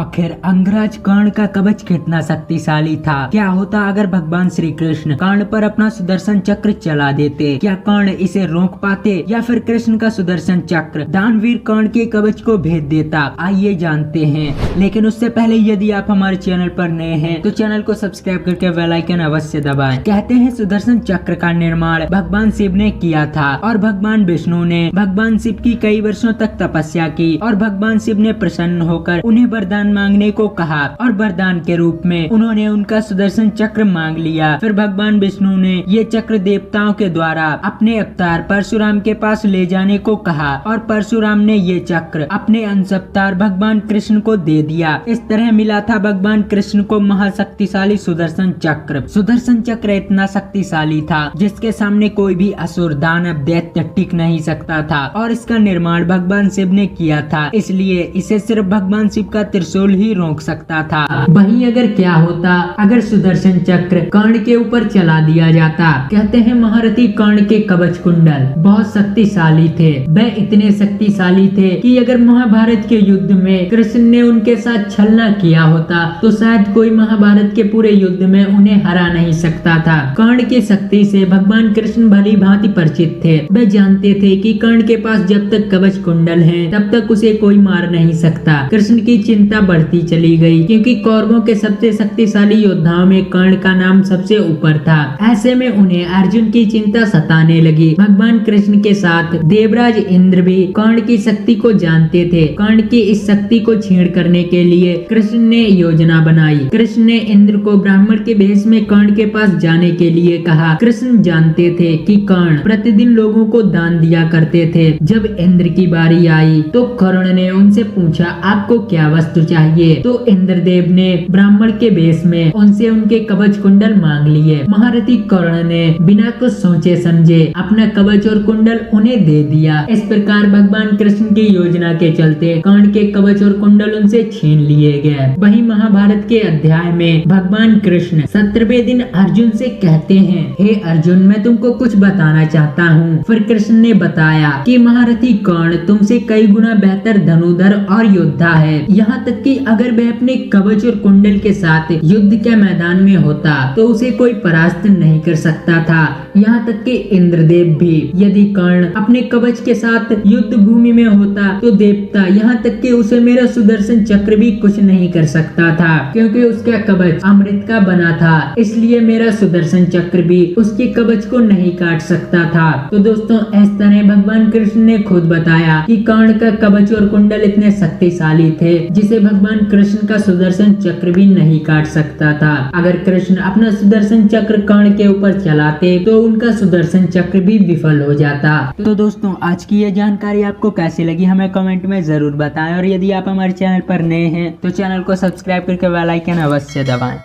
आखिर अंगराज कर्ण का कवच कितना शक्तिशाली था। क्या होता अगर भगवान श्री कृष्ण कर्ण पर अपना सुदर्शन चक्र चला देते? क्या कर्ण इसे रोक पाते या फिर कृष्ण का सुदर्शन चक्र दानवीर कर्ण के कवच को भेद देता? आइए जानते हैं, लेकिन उससे पहले यदि आप हमारे चैनल पर नए हैं तो चैनल को सब्सक्राइब करके बेल आइकन अवश्य दबाएं। कहते हैं सुदर्शन चक्र का निर्माण भगवान शिव ने किया था और भगवान विष्णु ने भगवान शिव की कई वर्षों तक तपस्या की और भगवान शिव ने प्रसन्न होकर उन्हें वरदान मांगने को कहा और वरदान के रूप में उन्होंने उनका सुदर्शन चक्र मांग लिया। फिर भगवान विष्णु ने ये चक्र देवताओं के द्वारा अपने अवतार परशुराम के पास ले जाने को कहा और परशुराम ने ये चक्र अपने अंश अवतार भगवान कृष्ण को दे दिया। इस तरह मिला था भगवान कृष्ण को महाशक्तिशाली सुदर्शन चक्र। सुदर्शन चक्र इतना शक्तिशाली था जिसके सामने कोई भी असुर दानव दैत्य टिक नहीं सकता था और इसका निर्माण भगवान शिव ने किया था, इसलिए इसे सिर्फ भगवान शिव का त्रिशूल ही रोक सकता था। वहीं अगर क्या होता अगर सुदर्शन चक्र कर्ण के ऊपर चला दिया जाता? कहते हैं महारथी कर्ण के कवच कुंडल बहुत शक्तिशाली थे। वह इतने शक्तिशाली थे कि अगर महाभारत के युद्ध में कृष्ण ने उनके साथ छलना किया होता तो शायद कोई महाभारत के पूरे युद्ध में उन्हें हरा नहीं सकता था। कर्ण की शक्ति से भगवान कृष्ण भली भांति परिचित थे। वे जानते थे कि कर्ण के पास जब तक कवच कुंडल है तब तक उसे कोई मार नहीं सकता। कृष्ण की चिंता बढ़ती चली गई क्योंकि कौरवों के सबसे शक्तिशाली योद्धाओं में कर्ण का नाम सबसे ऊपर था। ऐसे में उन्हें अर्जुन की चिंता सताने लगी। भगवान कृष्ण के साथ देवराज इंद्र भी कर्ण की शक्ति को जानते थे। कर्ण की इस शक्ति को छीण करने के लिए कृष्ण ने योजना बनाई। कृष्ण ने इंद्र को ब्राह्मण के भेष में कर्ण के पास जाने के लिए कहा। कृष्ण जानते थे कि कर्ण प्रतिदिन लोगों को दान दिया करते थे। जब इंद्र की बारी आई तो कर्ण ने उनसे पूछा आपको क्या वस्तु चाहिए? तो इंद्रदेव ने ब्राह्मण के भेष में उनसे उनके कवच कुंडल मांग लिए। महारथी कर्ण ने बिना कुछ सोचे समझे अपना कवच और कुंडल उन्हें दे दिया। इस प्रकार भगवान कृष्ण की योजना के चलते कर्ण के कवच और कुंडल उनसे छीन लिए गए। वहीं महाभारत के अध्याय में भगवान कृष्ण 17वें दिन अर्जुन से कहते हैं, हे अर्जुन मैं तुमको कुछ बताना चाहता हूँ। फिर कृष्ण ने बताया कि महारथी कर्ण तुमसे कई गुना बेहतर धनुधर और योद्धा है। यहाँ तक कि अगर वह अपने कवच और कुंडल के साथ युद्ध के मैदान में होता तो उसे कोई परास्त नहीं कर सकता था। यहाँ तक कि इंद्रदेव भी। यदि कर्ण अपने कवच के साथ युद्ध भूमि में होता तो देवता यहाँ तक कि उसे मेरा सुदर्शन चक्र भी कुछ नहीं कर सकता था, क्योंकि उसका कवच अमृत का बना था। इसलिए मेरा सुदर्शन चक्र भी उसके कवच को नहीं काट सकता था। तो दोस्तों इस तरह भगवान कृष्ण ने खुद बताया कि कर्ण का कवच और कुंडल इतने शक्तिशाली थे जिसे भगवान कृष्ण का सुदर्शन चक्र भी नहीं काट सकता था। अगर कृष्ण अपना सुदर्शन चक्र कर्ण के ऊपर चलाते तो उनका सुदर्शन चक्र भी विफल हो जाता। तो दोस्तों आज की ये जानकारी आपको कैसी लगी हमें कमेंट में जरूर बताएं और यदि आप हमारे चैनल पर नए हैं तो चैनल को सब्सक्राइब करके बेल आइकन अवश्य दबाएं।